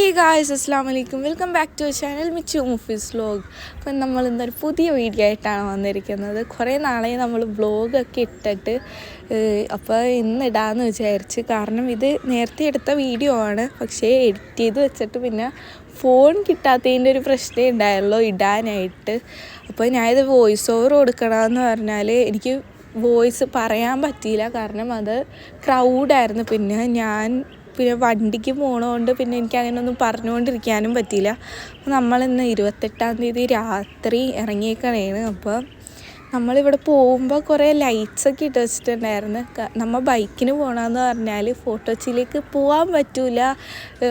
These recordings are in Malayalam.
ഹേ ഗായ്സ്, അസ്സലാമു അലൈക്കും. Welcome back to channel Michu Moofis vlog. അപ്പം നമ്മൾ ഇന്നൊരു പുതിയ വീഡിയോ ആയിട്ടാണ് വന്നിരിക്കുന്നത്. കുറേ നാളെ നമ്മൾ വ്ലോഗൊക്കെ ഇട്ടിട്ട് അപ്പോൾ ഇന്നിടാമെന്ന് വിചാരിച്ച്. കാരണം ഇത് നേരത്തെ എടുത്ത വീഡിയോ ആണ്, പക്ഷേ എഡിറ്റ് ചെയ്ത് വെച്ചിട്ട് പിന്നെ ഫോൺ കിട്ടാത്തതിൻ്റെ ഒരു പ്രശ്നമേ ഉണ്ടായുള്ളൂ ഇടാനായിട്ട്. അപ്പോൾ ഞാനിത് വോയിസ് ഓവർ കൊടുക്കണമെന്ന് പറഞ്ഞാൽ എനിക്ക് വോയിസ് പറയാൻ പറ്റിയില്ല, കാരണം അത് ക്രൗഡായിരുന്നു. പിന്നെ വണ്ടിക്ക് പോകണതുകൊണ്ട് പിന്നെ എനിക്ക് അങ്ങനെ ഒന്നും പറഞ്ഞുകൊണ്ടിരിക്കാനും പറ്റിയില്ല. അപ്പോൾ നമ്മളിന്ന് 28-ാം തീയതി രാത്രി ഇറങ്ങിയേക്കണേണ്. അപ്പോൾ നമ്മളിവിടെ പോകുമ്പോൾ കുറേ ലൈറ്റ്സൊക്കെ ഇട്ട് വെച്ചിട്ടുണ്ടായിരുന്നു. നമ്മൾ ബൈക്കിന് പോകണമെന്ന് പറഞ്ഞാൽ ഫോർട്ട് കൊച്ചിയിലേക്ക് പോകാൻ പറ്റില്ല,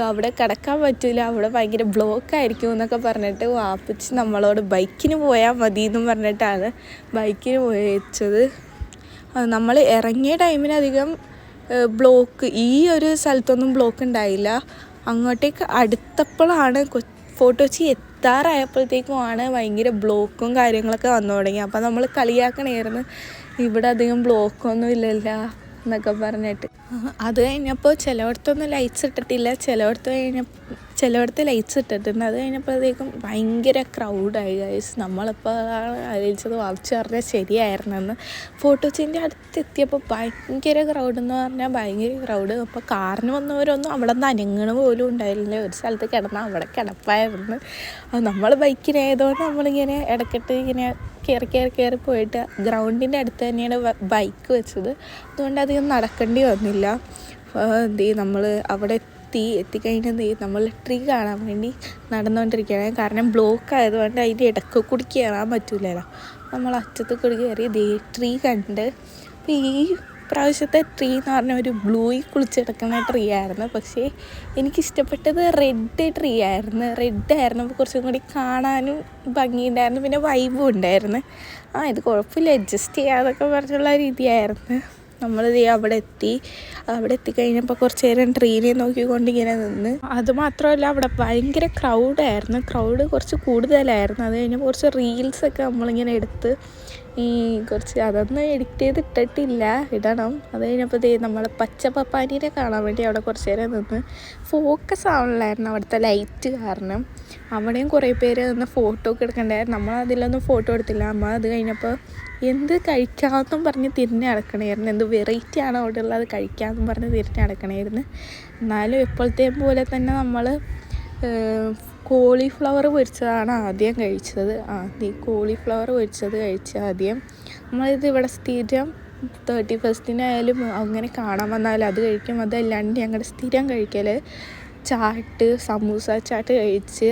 അവിടെ കിടക്കാൻ പറ്റില്ല, അവിടെ ഭയങ്കര ബ്ലോക്കായിരിക്കും എന്നൊക്കെ പറഞ്ഞിട്ട് വാപ്പിച്ച് നമ്മളോട് ബൈക്കിന് പോയാൽ മതി എന്നും പറഞ്ഞിട്ടാണ് ബൈക്കിന് പോയി വെച്ചത്. നമ്മൾ ഇറങ്ങിയ ടൈമിനധികം ബ്ലോക്ക് ഈ ഒരു സ്ഥലത്തൊന്നും ബ്ലോക്ക് ഉണ്ടായില്ല. അങ്ങോട്ടേക്ക് അടുത്തപ്പോഴാണ് ഫോർട്ട് കൊച്ചി എത്താറായപ്പോഴത്തേക്കുമാണ് ഭയങ്കര ബ്ലോക്കും കാര്യങ്ങളൊക്കെ വന്നു തുടങ്ങി. അപ്പോൾ നമ്മൾ കളിയാക്കണമായിരുന്നു, ഇവിടെ അധികം ബ്ലോക്കൊന്നും ഇല്ലല്ലോ എന്നൊക്കെ പറഞ്ഞിട്ട്. അത് കഴിഞ്ഞപ്പോൾ ചിലയിടത്തൊന്നും ലൈറ്റ്സ് ഇട്ടിട്ടില്ല, ചിലയിടത്ത് ലൈറ്റ്സ് ഇട്ടിട്ടുണ്ട്. അത് കഴിഞ്ഞപ്പോഴത്തേക്കും ഭയങ്കര ക്രൗഡായി ഗൈസ്. നമ്മളിപ്പോൾ ആലോചിച്ചത് വായിച്ചു പറഞ്ഞാൽ ശരിയായിരുന്നെന്ന്. ഫോർട്ട് കൊച്ചിൻ്റെ അടുത്തെത്തിയപ്പോൾ ഭയങ്കര ക്രൗഡെന്ന് പറഞ്ഞാൽ ഭയങ്കര ക്രൗഡ്. അപ്പോൾ കാറിന് വന്നവരൊന്നും അവിടെ നിന്ന് അനങ്ങണ പോലും ഉണ്ടായില്ല. ഒരു സ്ഥലത്ത് കിടന്നാൽ അവിടെ കിടപ്പായിരുന്നു. നമ്മൾ ബൈക്കിനായതുകൊണ്ട് നമ്മളിങ്ങനെ ഇടയ്ക്കിട്ട് ഇങ്ങനെ കയറി പോയിട്ട് ഗ്രൗണ്ടിൻ്റെ അടുത്ത് തന്നെയാണ് ബൈക്ക് വെച്ചത്. അതുകൊണ്ട് അധികം നടക്കേണ്ടി വന്നില്ല. നമ്മൾ അവിടെ എത്തിക്കഴിഞ്ഞാൽ നമ്മൾ ട്രീ കാണാൻ വേണ്ടി നടന്നുകൊണ്ടിരിക്കുകയാണ്. കാരണം ബ്ലോക്ക് ആയതുകൊണ്ട് അതിൻ്റെ ഇടയ്ക്ക് കൂടി കയറാൻ പറ്റില്ലല്ലോ. നമ്മൾ അറ്റത്ത് കൂടി കയറി ട്രീ കണ്ട്. അപ്പോൾ ഈ പ്രാവശ്യത്തെ ട്രീ എന്ന് പറഞ്ഞാൽ ഒരു ബ്ലൂയിൽ കുളിച്ചെടുക്കുന്ന ട്രീ ആയിരുന്നു. പക്ഷേ എനിക്കിഷ്ടപ്പെട്ടത് റെഡ് ട്രീ ആയിരുന്നു. അപ്പോൾ കുറച്ചും കൂടി കാണാനും ഭംഗിയുണ്ടായിരുന്നു, പിന്നെ വൈബും ഉണ്ടായിരുന്നു. ഇത് കുഴപ്പമില്ല, അഡ്ജസ്റ്റ് ചെയ്യാതൊക്കെ പറഞ്ഞുള്ള രീതിയായിരുന്നു. നമ്മളിത് അവിടെ എത്തിക്കഴിഞ്ഞപ്പോൾ കുറച്ച് നേരം ട്രെയിനെ നോക്കിക്കൊണ്ടിങ്ങനെ നിന്ന്. അതുമാത്രമല്ല അവിടെ ഭയങ്കര ക്രൗഡ് കുറച്ച് കൂടുതലായിരുന്നു. അത് കഴിഞ്ഞപ്പോൾ കുറച്ച് റീൽസൊക്കെ നമ്മളിങ്ങനെ എടുത്ത് അതൊന്നും എഡിറ്റ് ചെയ്തിട്ടില്ല, ഇടണം. അത് കഴിഞ്ഞപ്പോൾ നമ്മൾ പച്ചപ്പപ്പാനീനെ കാണാൻ വേണ്ടി അവിടെ കുറച്ച് നേരം നിന്ന്. ഫോക്കസ് ആവണില്ലായിരുന്നു അവിടുത്തെ ലൈറ്റ് കാരണം. അവിടെയും കുറേ പേര് നിന്ന് ഫോട്ടോ ഒക്കെ എടുക്കണ്ടായിരുന്നു. നമ്മളതിലൊന്നും ഫോട്ടോ എടുത്തില്ല. അത് കഴിഞ്ഞപ്പോൾ എന്ത് കഴിക്കാമെന്നും പറഞ്ഞ് തിരിഞ്ഞ് നടക്കണമായിരുന്നു. എന്ത് വെറൈറ്റി ആണോ അവിടെ ഉള്ളത് കഴിക്കാമെന്നും പറഞ്ഞ് തിരിഞ്ഞ് നടക്കണമായിരുന്നു. എന്നാലും എപ്പോഴത്തെയും പോലെ തന്നെ നമ്മൾ കോളിഫ്ലവർ പൊരിച്ചതാണ് ആദ്യം കഴിച്ചത്. കോളിഫ്ലവർ പൊരിച്ചത് കഴിച്ച ആദ്യം. നമ്മളിത് ഇവിടെ സ്ഥിരം 31st അങ്ങനെ കാണാൻ വന്നാലും അത് കഴിക്കും. അതല്ലാണ്ട് ഞങ്ങളുടെ സ്ഥിരം കഴിക്കൽ സമൂസ ചാട്ട് കഴിച്ച്.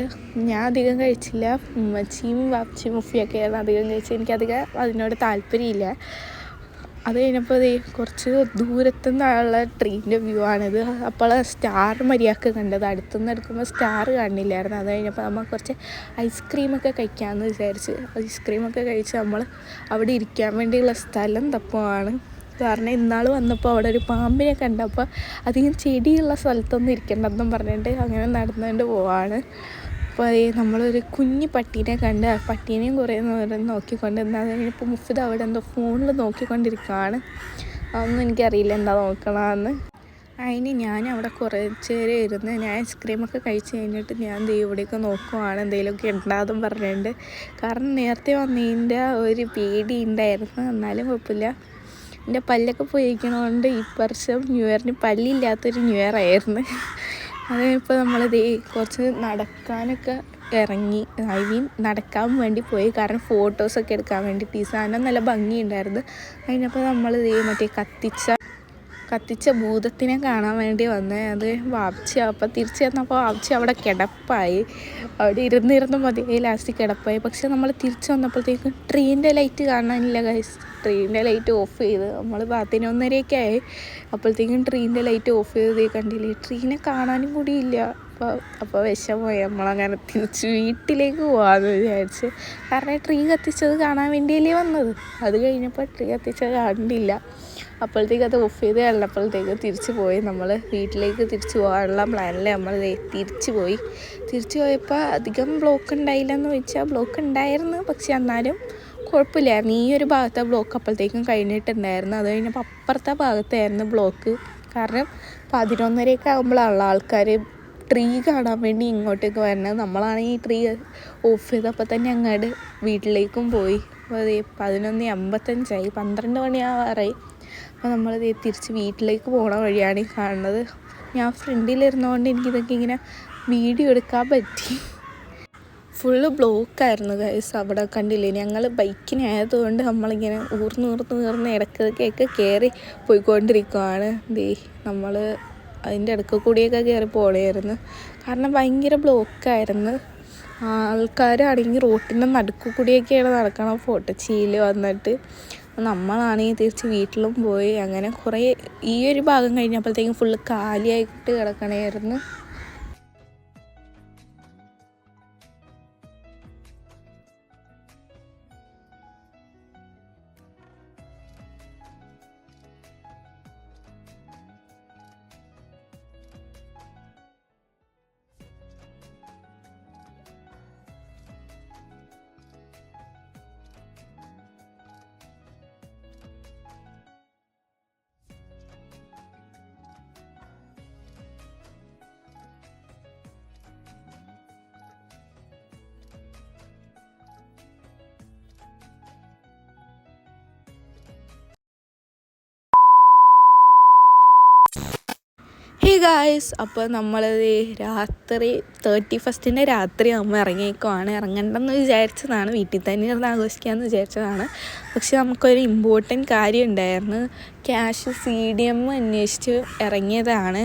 ഞാൻ അധികം കഴിച്ചില്ല, ഉമ്മച്ചിയും വാപ്പച്ചിയും മുഫിയൊക്കെയായിരുന്നു അധികം കഴിച്ച്. എനിക്കധികം അതിനോട് താല്പര്യമില്ല. അത് കഴിഞ്ഞപ്പോൾ കുറച്ച് ദൂരത്തുനിന്നുള്ള ട്രെയിനിൻ്റെ വ്യൂ ആണിത്. അപ്പോൾ സ്റ്റാർ മര്യാദക്ക് കണ്ടത്. അടുത്തുനിന്ന് എടുക്കുമ്പോൾ സ്റ്റാർ കാണില്ലായിരുന്നു. അത് കഴിഞ്ഞപ്പോൾ നമ്മൾ കുറച്ച് ഐസ്ക്രീമൊക്കെ കഴിക്കാമെന്ന് വിചാരിച്ച് ഐസ്ക്രീമൊക്കെ കഴിച്ച് നമ്മൾ അവിടെ ഇരിക്കാൻ വേണ്ടിയുള്ള സ്ഥലം തപ്പുവാണ്. കാരണം ഇന്നാൾ വന്നപ്പോൾ അവിടെ ഒരു പാമ്പിനെ കണ്ടപ്പോൾ അധികം ചെടിയുള്ള സ്ഥലത്തൊന്നും ഇരിക്കേണ്ടതെന്നും പറഞ്ഞിട്ട് അങ്ങനെ നടന്നുകൊണ്ട് പോവാണ്. അപ്പോൾ നമ്മളൊരു കുഞ്ഞു പട്ടീനെ കണ്ട് ആ പട്ടീനെയും കുറേ നേരം നോക്കിക്കൊണ്ട് അത് കഴിഞ്ഞപ്പോൾ മുഫിദ് അവിടെ എന്തോ ഫോണിൽ നോക്കിക്കൊണ്ടിരിക്കുകയാണ്. അതൊന്നും എനിക്കറിയില്ല എന്താ നോക്കണമെന്ന്. അതിന് ഞാൻ അവിടെ കുറേ നേരം ഇരുന്ന് ഞാൻ ഐസ്ക്രീമൊക്കെ കഴിച്ച് കഴിഞ്ഞിട്ട് ഞാൻ ഇവിടെയൊക്കെ നോക്കുവാണ് എന്തെങ്കിലുമൊക്കെ ഉണ്ടാകും പറഞ്ഞിട്ടുണ്ട്. കാരണം നേരത്തെ വന്നതിൻ്റെ ഒരു പേടി ഉണ്ടായിരുന്നു. എന്നാലും കുഴപ്പമില്ല. എൻ്റെ പല്ലൊക്കെ പോയിരിക്കണതുകൊണ്ട് ഈ വർഷം ന്യൂ ഇയറിന് പല്ലില്ലാത്തൊരു ന്യൂ ഇയർ ആയിരുന്നു. അതിപ്പോൾ കുറച്ച് നടക്കാനൊക്കെ ഇറങ്ങി. നടക്കാൻ വേണ്ടി പോയി, കാരണം ഫോട്ടോസൊക്കെ എടുക്കാൻ വേണ്ടിയിട്ട്. ഈ സാധനം നല്ല ഭംഗിയുണ്ടായിരുന്നു. അതിനപ്പോൾ നമ്മൾ മറ്റേ കത്തിച്ച ഭൂതത്തിനെ കാണാൻ വേണ്ടി വന്നേ. അത് വാപ്പിച്ച് അപ്പോൾ തിരിച്ച് ചെന്നപ്പോൾ വാപ്പിച്ച് അവിടെ കിടപ്പായി. അവിടെ ഇരുന്നിരുന്ന് മതി ലാസ്റ്റ് കിടപ്പായി. പക്ഷെ നമ്മൾ തിരിച്ച് വന്നപ്പോഴത്തേക്കും ട്രെയിനിൻ്റെ ലൈറ്റ് കാണാനില്ല ഗൈസ്. ട്രെയിനിൻ്റെ ലൈറ്റ് ഓഫ് ചെയ്ത് നമ്മൾ 11:30 ആയി. അപ്പോഴത്തേക്കും ട്രെയിനിൻ്റെ ലൈറ്റ് ഓഫ് ചെയ്ത് കണ്ടില്ലേ, ട്രെയിനെ കാണാനും കൂടിയില്ല. അപ്പോൾ വിഷമമായി. നമ്മളങ്ങനെ തിരിച്ച് വീട്ടിലേക്ക് പോകാമെന്ന് വിചാരിച്ച്. കാരണം ട്രീ കത്തിച്ചത് കാണാൻ വേണ്ടിയല്ലേ വന്നത്. അത് കഴിഞ്ഞപ്പോൾ ട്രീ കത്തിച്ചത് കണ്ടില്ല. അപ്പോഴത്തേക്ക് അത് ഓഫ് ചെയ്ത് കളഞ്ഞപ്പോഴത്തേക്ക് തിരിച്ച് പോയി. നമ്മൾ വീട്ടിലേക്ക് തിരിച്ച് പോകാനുള്ള പ്ലാനിൽ നമ്മൾ തിരിച്ച് പോയപ്പോൾ അധികം ബ്ലോക്ക് ഉണ്ടായില്ലെന്ന് ചോദിച്ചാൽ ബ്ലോക്ക് ഉണ്ടായിരുന്നു. പക്ഷെ എന്നാലും കുഴപ്പമില്ലായിരുന്നു. ഈ ഒരു ഭാഗത്തെ ബ്ലോക്ക് അപ്പോഴത്തേക്കും കഴിഞ്ഞിട്ടുണ്ടായിരുന്നു. അത് കഴിഞ്ഞപ്പോൾ അപ്പുറത്തെ ഭാഗത്തായിരുന്നു ബ്ലോക്ക്. കാരണം 11:30 ആകുമ്പോഴാണല്ലോ ആൾക്കാർ ട്രീ കാണാൻ വേണ്ടി ഇങ്ങോട്ടേക്ക് വരണത്. നമ്മളാണെങ്കിൽ ഈ ട്രീ ഓഫ് ചെയ്തപ്പോൾ തന്നെ അങ്ങോട്ട് വീട്ടിലേക്കും പോയി. അപ്പോൾ അതേ 11:55 12 മണിയാവാറായി. അപ്പോൾ നമ്മളത് തിരിച്ച് വീട്ടിലേക്ക് പോണ വഴിയാണ് ഈ കാണുന്നത്. ഞാൻ ഫ്രണ്ടിലിരുന്നതുകൊണ്ട് എനിക്കിതൊക്കെ ഇങ്ങനെ വീഡിയോ എടുക്കാൻ പറ്റി. ഫുള്ള് ബ്ലോക്കായിരുന്നു ഗൈസ്. അവിടെ കണ്ടില്ലേ, ഞങ്ങൾ ബൈക്കിനായതുകൊണ്ട് നമ്മളിങ്ങനെ ഊർന്ന് ഇടയ്ക്കൊക്കെ കയറി പോയിക്കൊണ്ടിരിക്കുകയാണ്. നമ്മൾ അതിൻ്റെ ഇടയ്ക്ക് കൂടിയൊക്കെ കയറി പോകണമായിരുന്നു, കാരണം ഭയങ്കര ബ്ലോക്കായിരുന്നു. ആൾക്കാരാണെങ്കിൽ റോട്ടിൻ്റെ നടുക്ക് കൂടിയൊക്കെയാണ് നടക്കണം ഫോട്ടോച്ചിയിൽ വന്നിട്ട്. നമ്മളാണെങ്കിൽ തിരിച്ച് വീട്ടിലും പോയി. അങ്ങനെ കുറേ ഈ ഒരു ഭാഗം കഴിഞ്ഞപ്പോഴത്തേക്കും ഫുള്ള് കാലിയായിട്ട് കിടക്കണമായിരുന്നു. ഹേ ഗായ്സ്, അപ്പോൾ നമ്മളത് രാത്രി 31st രാത്രി നമ്മൾ ഇറങ്ങിയേക്കുവാണ്. ഇറങ്ങണ്ടെന്ന് വിചാരിച്ചതാണ്, വീട്ടിൽ തന്നെ ഇരുന്ന് ആഘോഷിക്കാമെന്ന് വിചാരിച്ചതാണ്. പക്ഷെ നമുക്കൊരു ഇമ്പോർട്ടൻറ്റ് കാര്യം ഉണ്ടായിരുന്നു. ക്യാഷ് CDM അന്വേഷിച്ച് ഇറങ്ങിയതാണ്.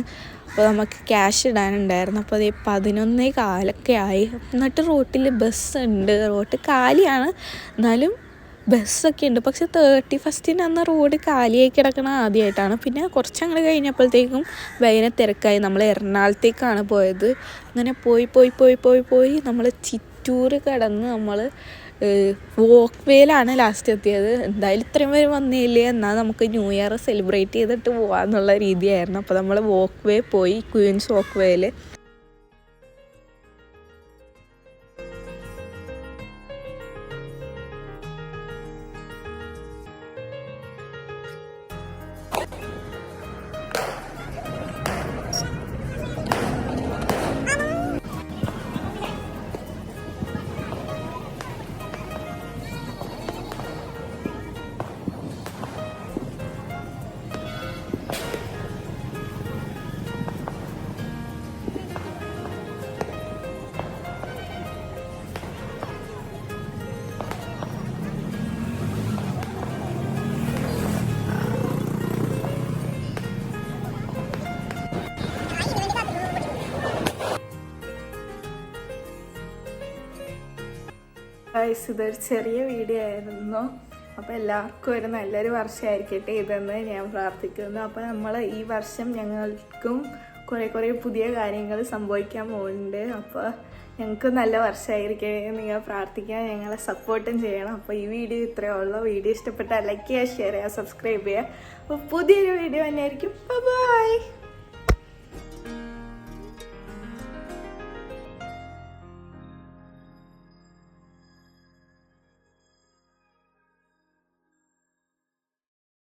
അപ്പോൾ നമുക്ക് ക്യാഷ് ഇടാനുണ്ടായിരുന്നു. അപ്പോൾ അതേ 11:15 ആയി. എന്നിട്ട് റോട്ടിൽ ബസ്സുണ്ട്. റോഡ് കാലിയാണ്, എന്നാലും ബസ്സൊക്കെ ഉണ്ട്. പക്ഷെ 31st അന്ന് റോഡ് കാലിയായി കിടക്കണ ആദ്യമായിട്ടാണ്. പിന്നെ കുറച്ചങ്ങോട്ട് കഴിഞ്ഞപ്പോഴത്തേക്കും ഭയങ്കര തിരക്കായി. നമ്മൾ എറണാകുളത്തേക്കാണ് പോയത്. അങ്ങനെ പോയി നമ്മൾ ചിറ്റൂർ കടന്ന് നമ്മൾ വോക്ക് വേയിലാണ് ലാസ്റ്റ് എത്തിയത്. എന്തായാലും ഇത്രയും പേര് വന്നില്ലേ, എന്നാൽ നമുക്ക് ന്യൂ ഇയർ സെലിബ്രേറ്റ് ചെയ്തിട്ട് പോകാമെന്നുള്ള രീതിയായിരുന്നു. അപ്പോൾ നമ്മൾ വോക്ക് വേ പോയി, ക്വീൻസ് വോക്ക് വേയിൽ. ഇതൊരു ചെറിയ വീഡിയോ ആയിരുന്നു. അപ്പോൾ എല്ലാവർക്കും ഒരു നല്ലൊരു വർഷമായിരിക്കട്ടെ ഇതെന്ന് ഞാൻ പ്രാർത്ഥിക്കുന്നു. അപ്പോൾ നമ്മൾ ഈ വർഷം ഞങ്ങൾക്കും കുറേ പുതിയ കാര്യങ്ങൾ സംഭവിക്കാൻ പോകുന്നുണ്ട്. അപ്പോൾ ഞങ്ങൾക്ക് നല്ല വർഷമായിരിക്കട്ടെ നിങ്ങൾ പ്രാർത്ഥിക്കാൻ, ഞങ്ങളെ സപ്പോർട്ടും ചെയ്യണം. അപ്പോൾ ഈ വീഡിയോ ഇത്രയേ ഉള്ളൂ. വീഡിയോ ഇഷ്ടപ്പെട്ടാൽ ലൈക്ക് ചെയ്യുക, ഷെയർ ചെയ്യുക, സബ്സ്ക്രൈബ് ചെയ്യുക. അപ്പോൾ പുതിയൊരു വീഡിയോ തന്നെയായിരിക്കും. ബൈ.